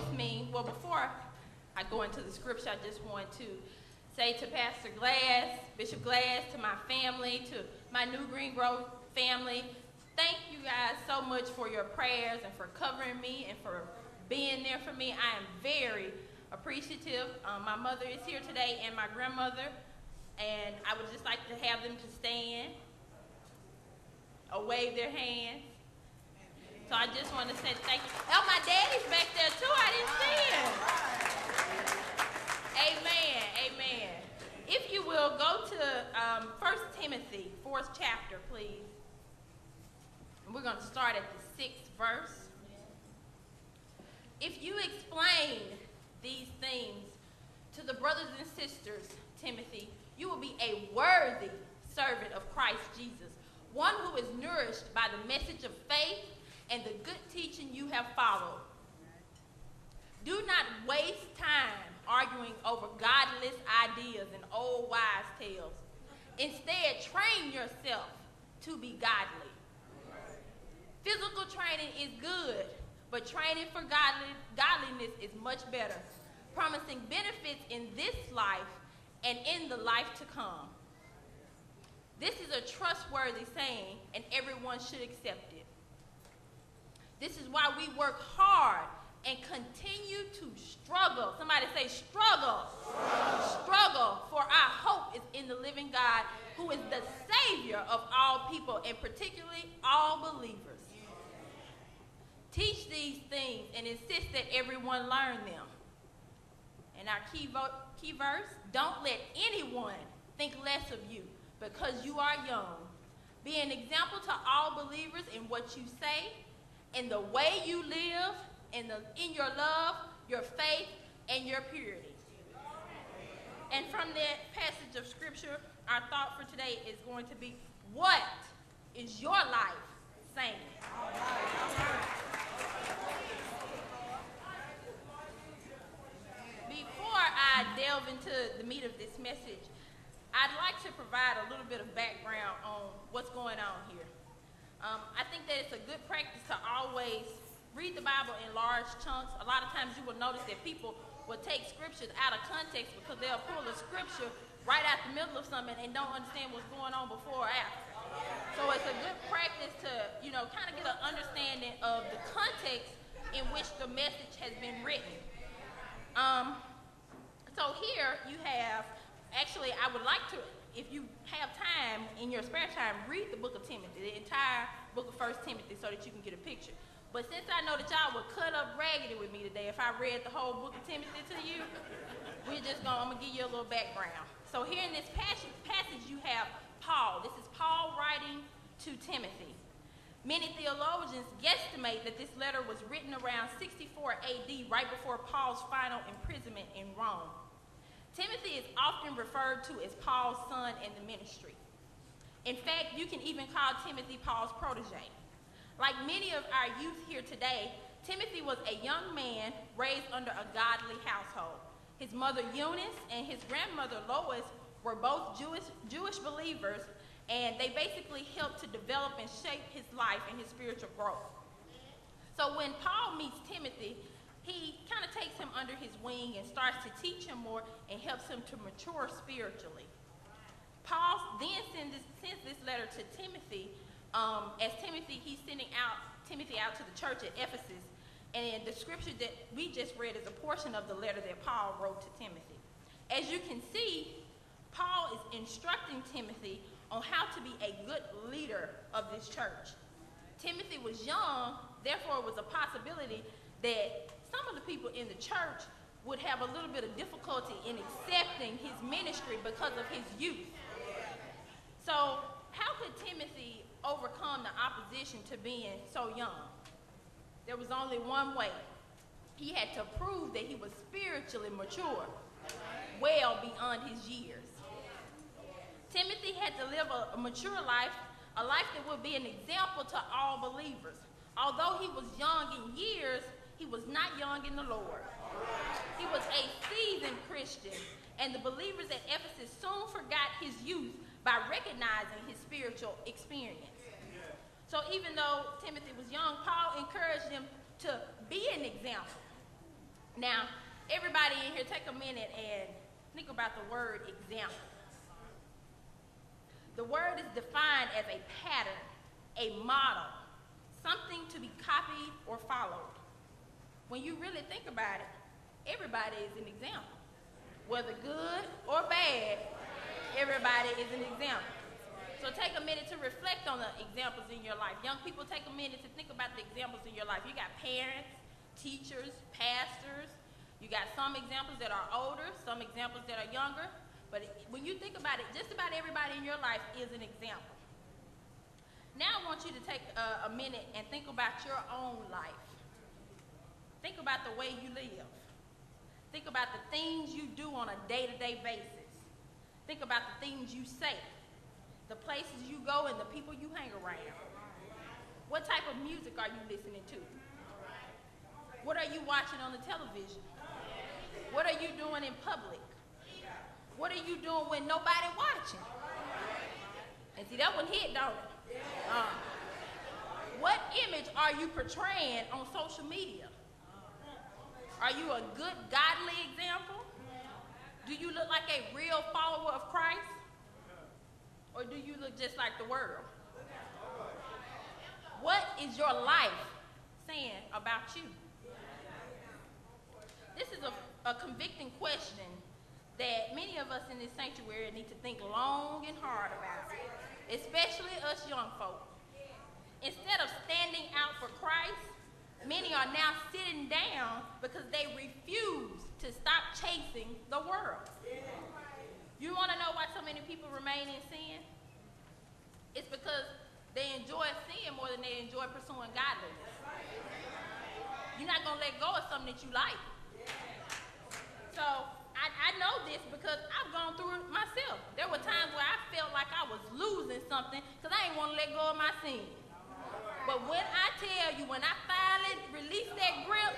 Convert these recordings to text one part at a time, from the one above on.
Me, well, before I go into the scripture, I just want to say to Pastor Glass, Bishop Glass, to my family, to my New Green Grove family, thank you guys so much for your prayers and for covering me and for being there for me. I am very appreciative. My mother is here today and my grandmother, and I would just like to have them to stand or wave their hands. So I just want to say thank you. Oh, my daddy's back there too. I didn't see him. Amen. Amen. If you will, go to 1 Timothy, 4th chapter, please. And we're going to start at the 6th verse. If you explain these things to the brothers and sisters, Timothy, you will be a worthy servant of Christ Jesus, one who is nourished by the message of faith and the good teaching you have followed. Do not waste time arguing over godless ideas and old wives' tales. Instead, train yourself to be godly. Physical training is good, but training for godliness is much better, promising benefits in this life and in the life to come. This is a trustworthy saying, and everyone should accept it. This is why we work hard and continue to struggle. Somebody say struggle. Struggle, for our hope is in the living God, who is the Savior of all people, and particularly all believers. Teach these things and insist that everyone learn them. And our key verse, don't let anyone think less of you because you are young. Be an example to all believers in what you say, in the way you live, in your love, your faith, and your purity. And from that passage of scripture, our thought for today is going to be, what is your life saying? Before I delve into the meat of this message, I'd like to provide a little bit of background on what's going on here. I think that it's a good practice to always read the Bible in large chunks. A lot of times you will notice that people will take scriptures out of context because they'll pull a scripture right out the middle of something and don't understand what's going on before or after. So it's a good practice to, kind of get an understanding of the context in which the message has been written. So here you have, actually I would like to, if you have time in your spare time, read the book of Timothy, the entire book of 1 Timothy, so that you can get a picture. But since I know that y'all would cut up raggedy with me today if I read the whole book of Timothy to you, I'm going to give you a little background. So here in this passage you have Paul. This is Paul writing to Timothy. Many theologians guesstimate that this letter was written around 64 AD, right before Paul's final imprisonment in Rome. Timothy is often referred to as Paul's son in the ministry. In fact, you can even call Timothy Paul's protege. Like many of our youth here today, Timothy was a young man raised under a godly household. His mother Eunice and his grandmother Lois were both Jewish believers, and they basically helped to develop and shape his life and his spiritual growth. So when Paul meets Timothy, he kind of takes him under his wing and starts to teach him more and helps him to mature spiritually. Paul then sends this letter to Timothy. As Timothy, he's sending Timothy out to the church at Ephesus. And the scripture that we just read is a portion of the letter that Paul wrote to Timothy. As you can see, Paul is instructing Timothy on how to be a good leader of this church. Timothy was young, therefore it was a possibility that some of the people in the church would have a little bit of difficulty in accepting his ministry because of his youth. So how could Timothy overcome the opposition to being so young? There was only one way. He had to prove that he was spiritually mature, well beyond his years. Timothy had to live a mature life, a life that would be an example to all believers. Although he was young in years, he was not young in the Lord. He was a seasoned Christian, and the believers at Ephesus soon forgot his youth by recognizing his spiritual experience. So even though Timothy was young, Paul encouraged him to be an example. Now, everybody in here, take a minute and think about the word example. The word is defined as a pattern, a model, something to be copied or followed. When you really think about it, everybody is an example. Whether good or bad, everybody is an example. So take a minute to reflect on the examples in your life. Young people, take a minute to think about the examples in your life. You got parents, teachers, pastors. You got some examples that are older, some examples that are younger. But when you think about it, just about everybody in your life is an example. Now I want you to take a minute and think about your own life. Think about the way you live. Think about the things you do on a day-to-day basis. Think about the things you say, the places you go and the people you hang around. What type of music are you listening to? What are you watching on the television? What are you doing in public? What are you doing when nobody watching? And see, that one hit, don't it? What image are you portraying on social media? Are you a good, godly example? Do you look like a real follower of Christ? Or do you look just like the world? What is your life saying about you? This is a convicting question that many of us in this sanctuary need to think long and hard about, especially us young folk. Instead of standing out for Christ, many are now sitting down because they refuse to stop chasing the world. You want to know why so many people remain in sin? It's because they enjoy sin more than they enjoy pursuing godliness. You're not going to let go of something that you like. So I know this because I've gone through it myself. There were times where I felt like I was losing something because I didn't want to let go of my sin. But when I tell you, when I finally released that grip,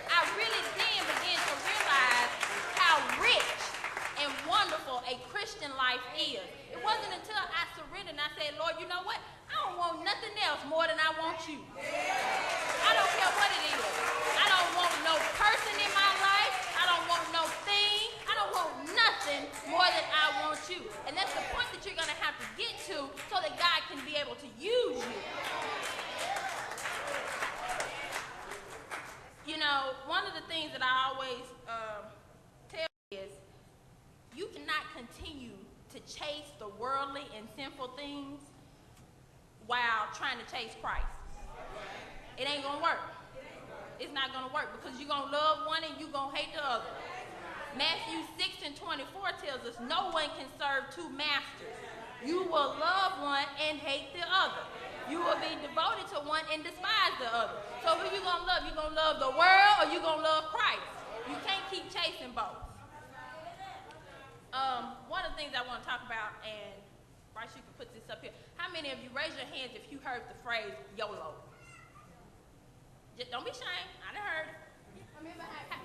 I really then began to realize how rich and wonderful a Christian life is. It wasn't until I surrendered and I said, Lord, you know what? I don't want nothing else more than I want you. I don't care what it is. I don't want no person in my life. I don't want no thing. I don't want nothing more than I want you. And that's the point that you're going to have to get to so that God can be able to use you. You know, one of the things that I always tell is you cannot continue to chase the worldly and sinful things while trying to chase Christ. It ain't going to work. It's not going to work because you're going to love one and you're going to hate the other. Matthew 6:24 tells us no one can serve two masters. You will love one and hate the other. You will be devoted to one and despise the other. So who you going to love? You going to love the world or you going to love Christ? You can't keep chasing both. One of the things I want to talk about, and Bryce, you can put this up here. How many of you, raise your hands if you heard the phrase YOLO? Just don't be ashamed. I done heard it.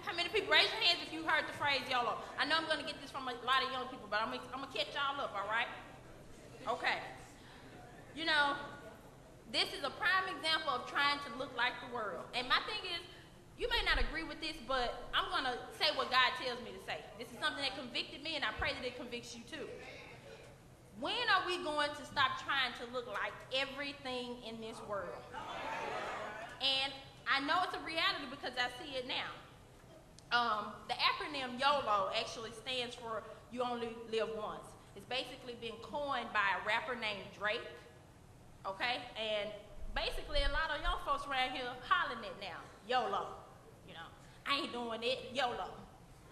How many people, raise your hands if you heard the phrase YOLO? I know I'm going to get this from a lot of young people, but I'm going to catch y'all up, all right? Okay. You know, this is a prime example of trying to look like the world. And my thing is, you may not agree with this, but I'm going to say what God tells me to say. This is something that convicted me, and I pray that it convicts you too. When are we going to stop trying to look like everything in this world? And I know it's a reality because I see it now. The acronym YOLO actually stands for You Only Live Once. It's basically been coined by a rapper named Drake. Okay? And basically a lot of young folks around here hollering it now. YOLO. You know, I ain't doing it. YOLO.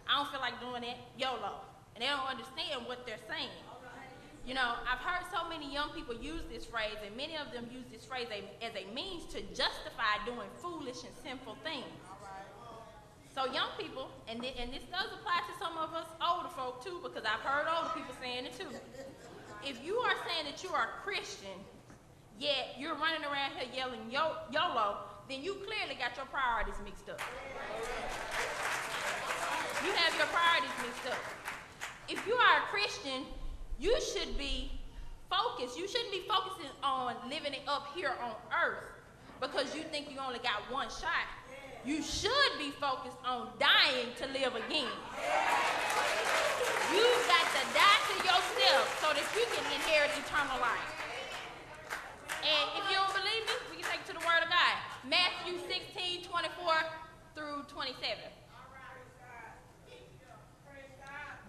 I don't feel like doing it. YOLO. And they don't understand what they're saying. You know, I've heard so many young people use this phrase, and many of them use this phrase as a means to justify doing foolish and sinful things. So young people, and this does apply to some of us older folk too, because I've heard older people saying it too. If you are saying that you are a Christian, yet you're running around here yelling YOLO, then you clearly got your priorities mixed up. You have your priorities mixed up. If you are a Christian, you should be focused. You shouldn't be focusing on living it up here on earth because you think you only got one shot. You should be focused on dying to live again. You got to die to yourself so that you can inherit eternal life. And if you don't believe me, we can take it to the Word of God. Matthew 16, 24 through 27.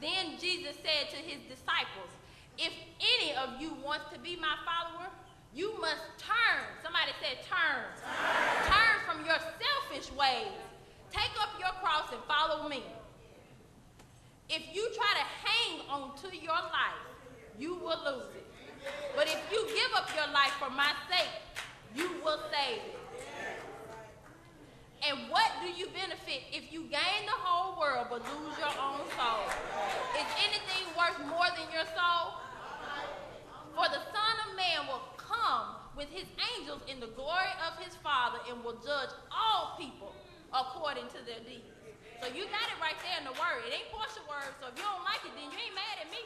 Then Jesus said to his disciples, if any of you wants to be my follower, you must turn. Somebody said turn. Turn from your selfish ways. Take up your cross and follow me. If you try to hang on to your life, you will lose it. But if you give up your life for my sake, you will save it. And what do you benefit if you gain the whole world but lose your own soul? Is anything worth more than your soul? For the Son of Man will come with his angels in the glory of his Father and will judge all people according to their deeds. So you got it right there in the Word. It ain't partial word, so if you don't like it, then you ain't mad at me.